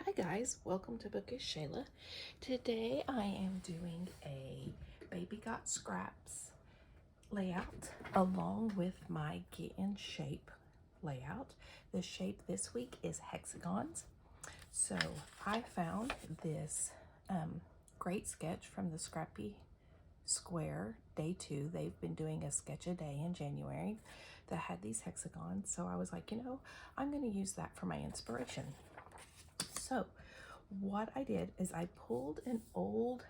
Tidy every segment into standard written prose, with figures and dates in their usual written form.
Hi guys, welcome to Bookish Shayla. Today I am doing a Baby Got Scraps layout along with my Get in Shape layout. The shape this week is hexagons. So I found this great sketch from the Scrappy Square Day 2. They've been doing a sketch a day in January that had these hexagons. So I was like, I'm going to use that for my inspiration. So what I did is I pulled an old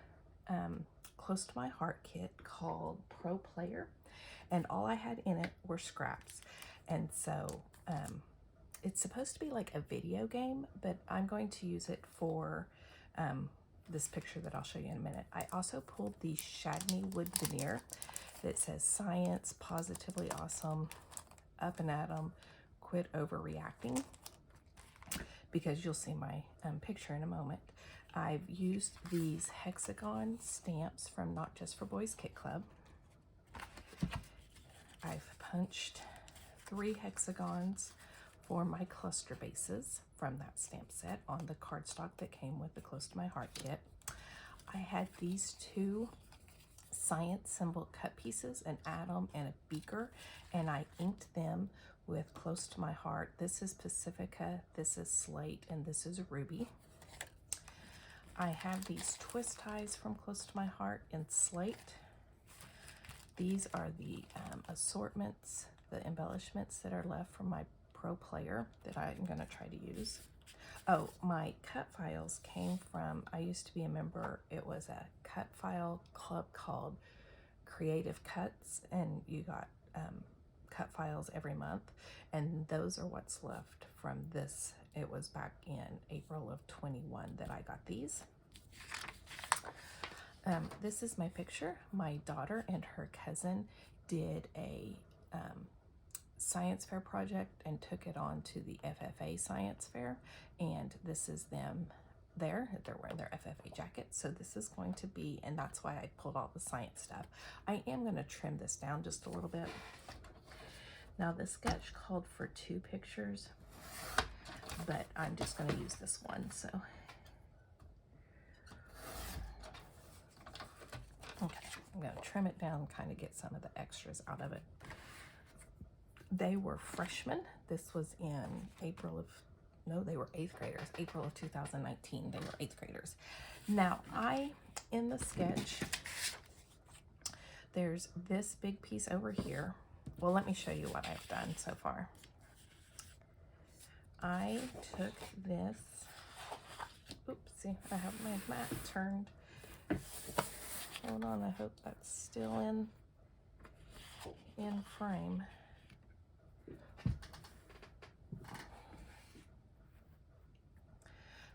close to my heart kit called Pro Player, and all I had in it were scraps. And so it's supposed to be like a video game, but I'm going to use it for this picture that I'll show you in a minute. I also pulled the Shadnee wood veneer that says science, positively awesome, up and at 'em, quit overreacting, because you'll see my picture in a moment. I've used these hexagon stamps from Not Just for Boys Kit Club. I've punched 3 hexagons for my cluster bases from that stamp set on the cardstock that came with the Close to My Heart kit. I had these 2 science symbol cut pieces, an atom and a beaker, and I inked them with Close to My Heart. This is Pacifica, this is Slate, and this is Ruby. I have these twist ties from Close to My Heart in Slate. These are the assortments, the embellishments that are left from my Pro Player that I'm going to try to use. Oh, my cut files came from, I used to be a member, it was a cut file club called Kreative Cuts, and you got cut files every month, and those are what's left from this. It was back in April of 21 that I got these. This is my picture. My daughter and her cousin did a science fair project and took it on to the FFA science fair, and this is them there. They're wearing their FFA jackets, so this is going to be, and that's why I pulled all the science stuff. I am going to trim this down just a little bit. Now the sketch called for 2 pictures, but I'm just going to use this one. So okay, I'm going to trim it down, kind of get some of the extras out of it. They were freshmen. This was in April of, no, they were 8th graders. April of 2019, they were 8th graders. Now in the sketch, there's this big piece over here. Well, let me show you what I've done so far. I took this, oops, see, I have my mat turned. Hold on, I hope that's still in frame.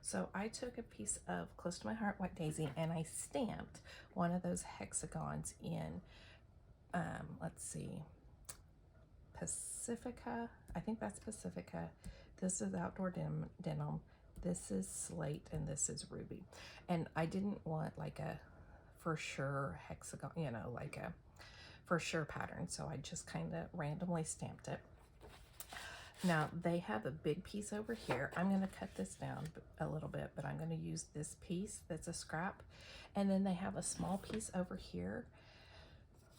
So I took a piece of Close to My Heart White Daisy and I stamped one of those hexagons in, let's see, Pacifica. I think that's Pacifica. This is Outdoor Denim. This is Slate, and this is Ruby. And I didn't want like a for sure hexagon, like a for sure pattern. So I just kind of randomly stamped it. Now they have a big piece over here. I'm going to cut this down a little bit, but I'm going to use this piece that's a scrap. And then they have a small piece over here.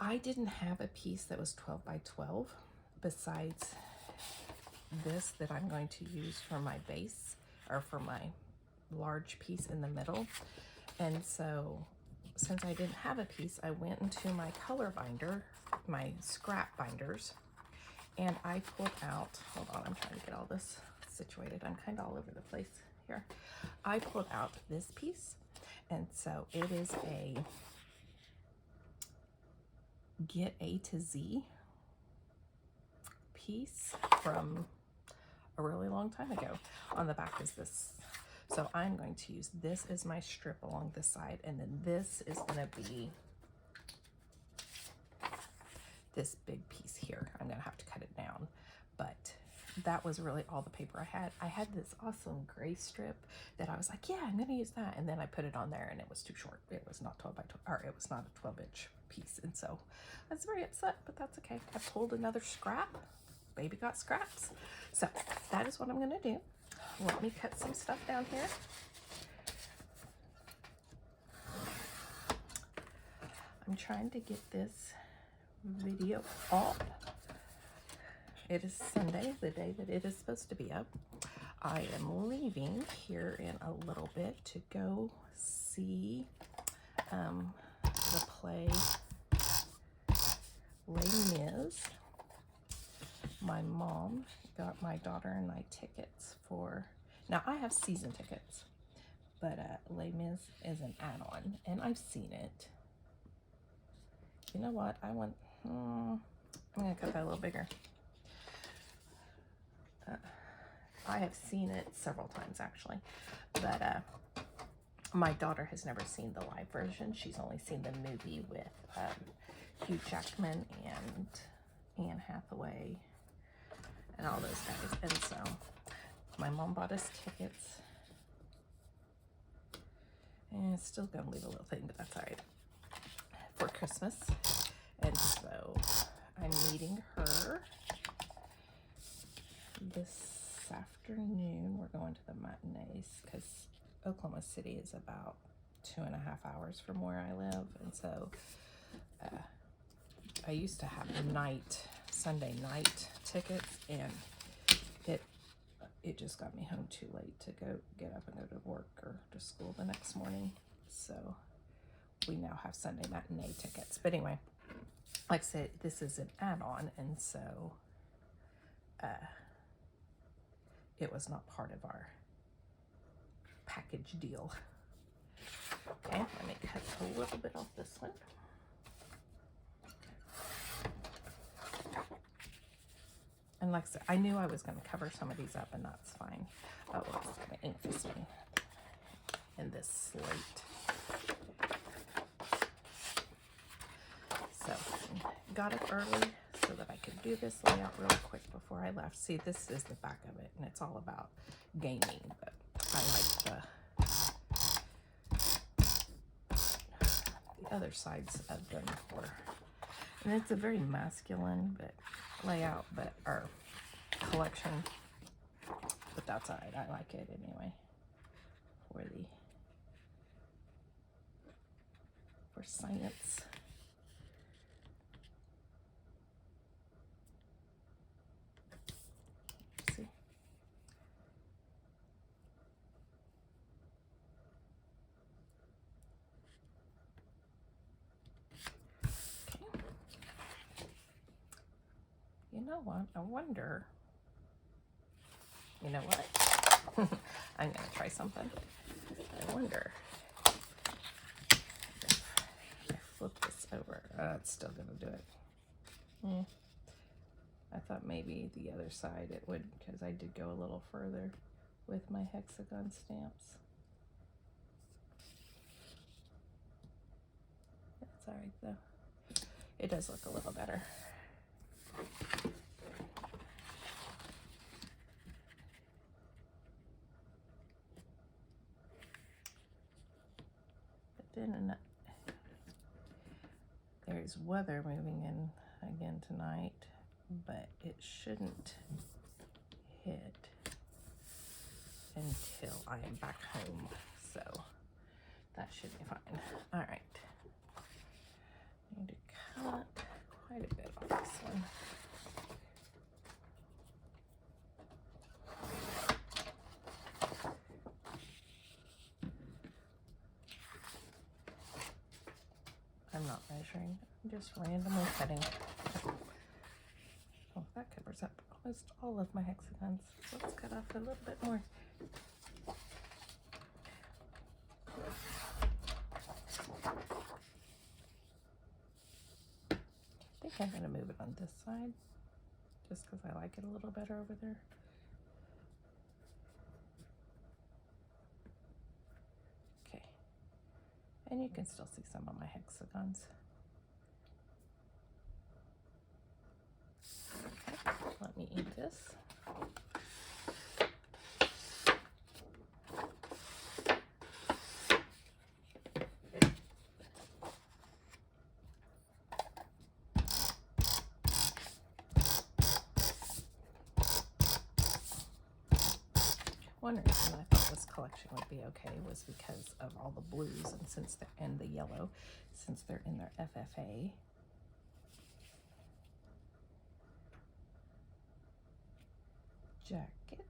I didn't have a piece that was 12 by 12 besides this that I'm going to use for my base, or for my large piece in the middle. And so since I didn't have a piece, I went into my color binder, my scrap binders, and I pulled out, hold on, I'm trying to get all this situated. I'm kind of all over the place here. I pulled out this piece, and so it is a Get A to Z piece from a really long time ago. On the back is this. So I'm going to use this as my strip along this side, and then this is going to be this big piece here. I'm going to have to cut it down, but that was really all the paper I had. I had this awesome gray strip that I was like, yeah, I'm going to use that. And then I put it on there and it was too short. It was not 12 by 12, or it was not a 12-inch piece. And so I was very upset, but that's okay. I pulled another scrap. Baby got scraps. So that is what I'm going to do. let me cut some stuff down here. I'm trying to get this video up. It is Sunday, the day that it is supposed to be up. I am leaving here in a little bit to go see the play Les Mis. My mom got my daughter and I tickets for, now I have season tickets, but Les Mis is an add-on, and I've seen it. You know what? I'm gonna cut that a little bigger. I have seen it several times actually, but my daughter has never seen the live version. She's only seen the movie with Hugh Jackman and Anne Hathaway and all those guys. And so my mom bought us tickets, and it's still gonna leave a little thing, but that's all right, for Christmas. And so I'm meeting her this afternoon. We're going to the matinees because Oklahoma City is about 2.5 hours from where I live. And so I used to have Sunday night tickets, and it just got me home too late to get up and go to work or to school the next morning. So we now have Sunday matinee tickets. But anyway, like I said, this is an add-on, and so it was not part of our package deal. Okay, let me cut a little bit off this one. And like I said, I knew I was going to cover some of these up, and that's fine. Oh, I was going to ink this one in this slate. So, got it early so that I could do this layout real quick before I left. See, this is the back of it, and it's all about gaming, but I like the other sides of them were, and it's a very masculine layout, or collection, but that's all right. I like it anyway for science. See? Okay. You know what? I wonder. You know what? I'm gonna try something. I wonder if I flip this over. It's still gonna do it. I thought maybe the other side it would, because I did go a little further with my hexagon stamps. That's all right though. It does look a little better. Then there's weather moving in again tonight, but it shouldn't hit until I am back home, so that should be fine. All right, I need to cut quite a bit off this one. I'm not measuring, I'm just randomly cutting. Oh, that covers up almost all of my hexagons. So let's cut off a little bit more. I think I'm gonna move it on this side, just because I like it a little better over there. Okay, and you can still see some of my hexagons. Okay, let me eat this. one reason I thought this collection would be okay was because of all the blues and the yellow, since they're in their FFA. Jackets.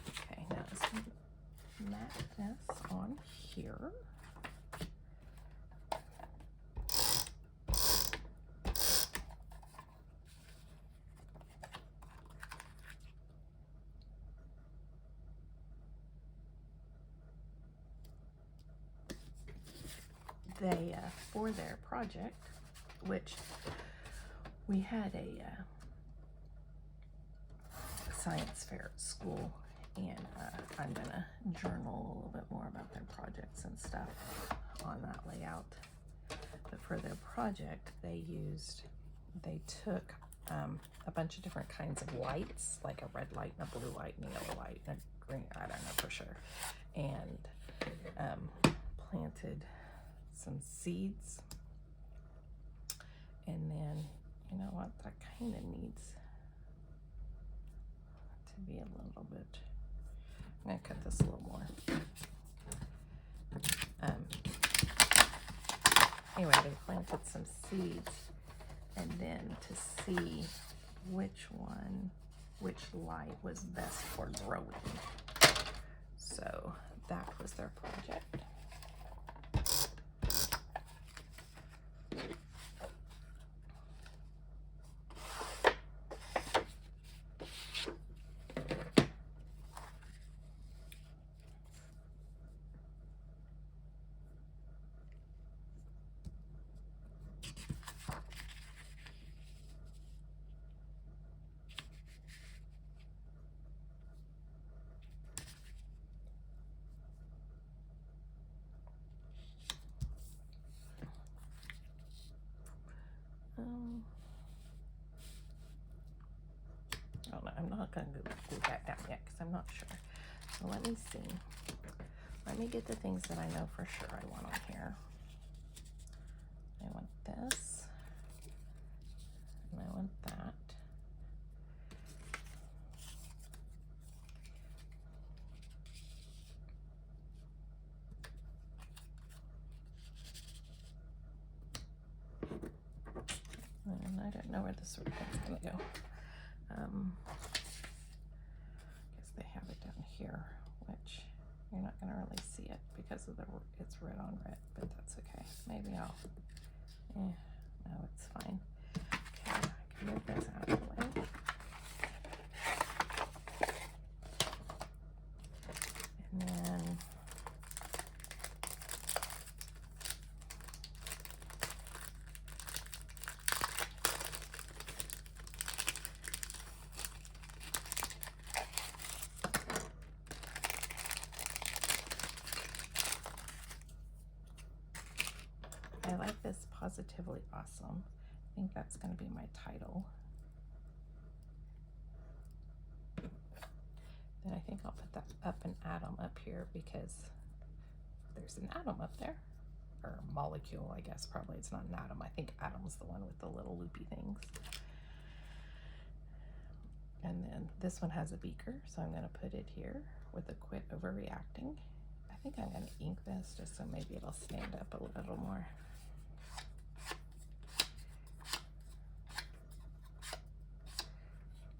Okay, now let's mat this on here. They, for their project, which we had a science fair at school, and I'm gonna journal a little bit more about their projects and stuff on that layout. But for their project, they took a bunch of different kinds of lights, like a red light and a blue light and a yellow light and a green, I don't know for sure, and planted some seeds. And then, you know what, that kind of needs to be a little bit, I'm gonna cut this a little more. Anyway, they planted some seeds, and then to see which light was best for growing. So that was their project. Oh no, I'm not going to glue that down yet because I'm not sure. So let me see. Let me get the things that I know for sure I want on here. I want this, and I want that. And I don't know where this sort of thing's going to go. Guess they have it down here, which you're not going to really see it because of it's red on red, but that's okay. Maybe I'll, no, it's fine. Okay, I can move this out of the way. And then I like this Positively Awesome. I think that's going to be my title. Then I think I'll put that up an atom up here because there's an atom up there. Or molecule, I guess. Probably it's not an atom. I think atom's the one with the little loopy things. And then this one has a beaker, so I'm going to put it here with a quit overreacting. I think I'm going to ink this just so maybe it'll stand up a little more.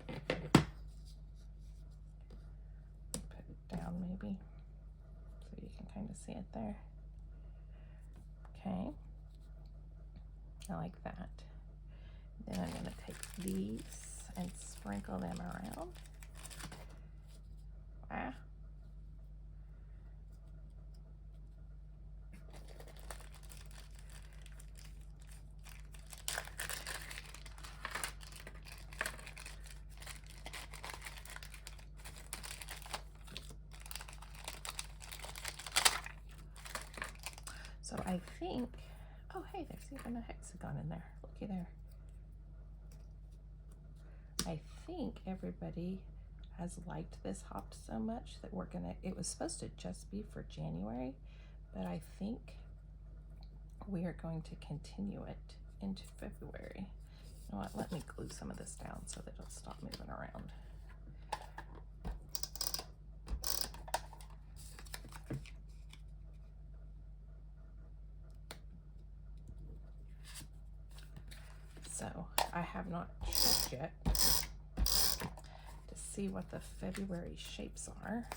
Put it down maybe so you can kind of see it there. Okay, I like that. Then I'm going to take these and sprinkle them around. Ah. So I think, oh hey, there's even a hexagon in there. Looky there. I think everybody has liked this hop so much that we're gonna, it was supposed to just be for January, but I think we are going to continue it into February. know what, let me glue some of this down so that it'll stop moving around. So I have not checked yet to see what the February shapes are.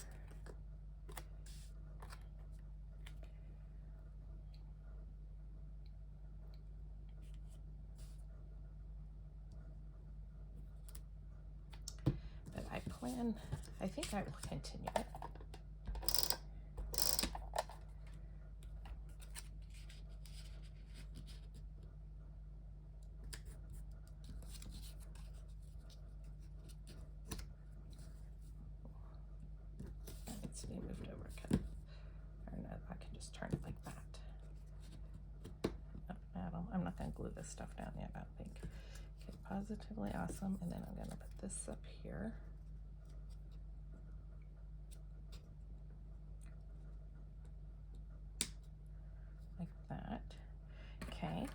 But I think I will continue it. To be moved over, or no, I can just turn it like that. Oh, I'm not going to glue this stuff down yet, I don't think. Okay, positively awesome, and then I'm going to put this up here. Like that. Okay.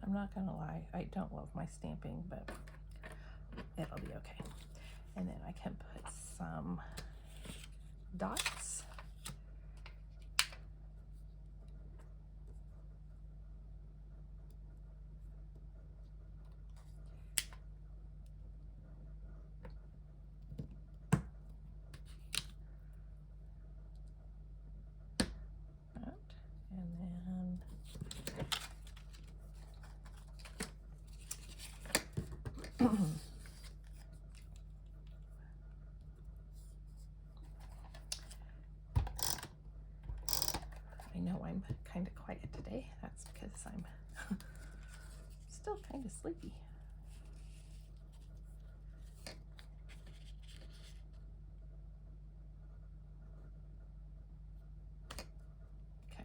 I'm not gonna lie, I don't love my stamping, but it'll be okay. And then I can put some dots. And then I know I'm kind of quiet today. That's because I'm still kind of sleepy. Okay.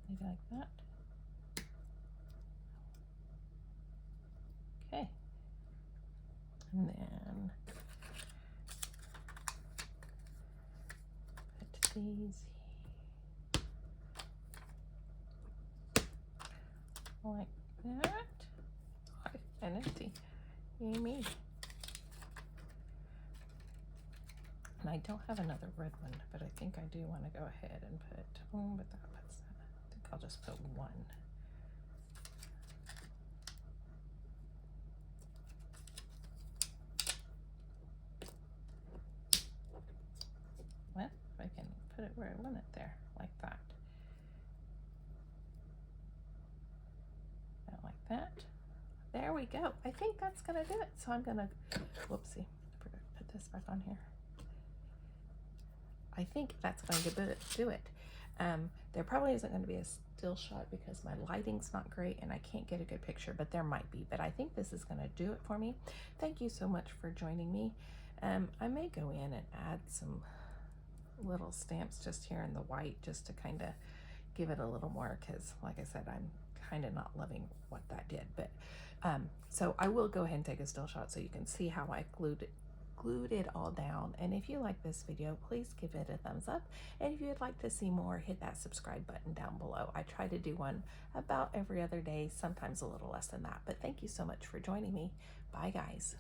Maybe like that. Okay. And then put these like that. And empty. Yummy. And I don't have another red one, but I think I do want to go ahead and put, but that puts, I think I'll just put one. Well, if I can put it where I want it there, like that. Like that. There we go. I think that's gonna do it. So I'm gonna, whoopsie, put this back on here. I think that's going to do it. There probably isn't going to be a still shot because my lighting's not great and I can't get a good picture, but there might be. But I think this is going to do it for me. Thank you so much for joining me. I may go in and add some little stamps just here in the white just to kind of give it a little more, because like I said, I'm kind of not loving what that did. But so I will go ahead and take a still shot so you can see how I glued it all down. And if you like this video, please give it a thumbs up. And if you would like to see more, hit that subscribe button down below. I try to do one about every other day, sometimes a little less than that. But thank you so much for joining me. Bye, guys.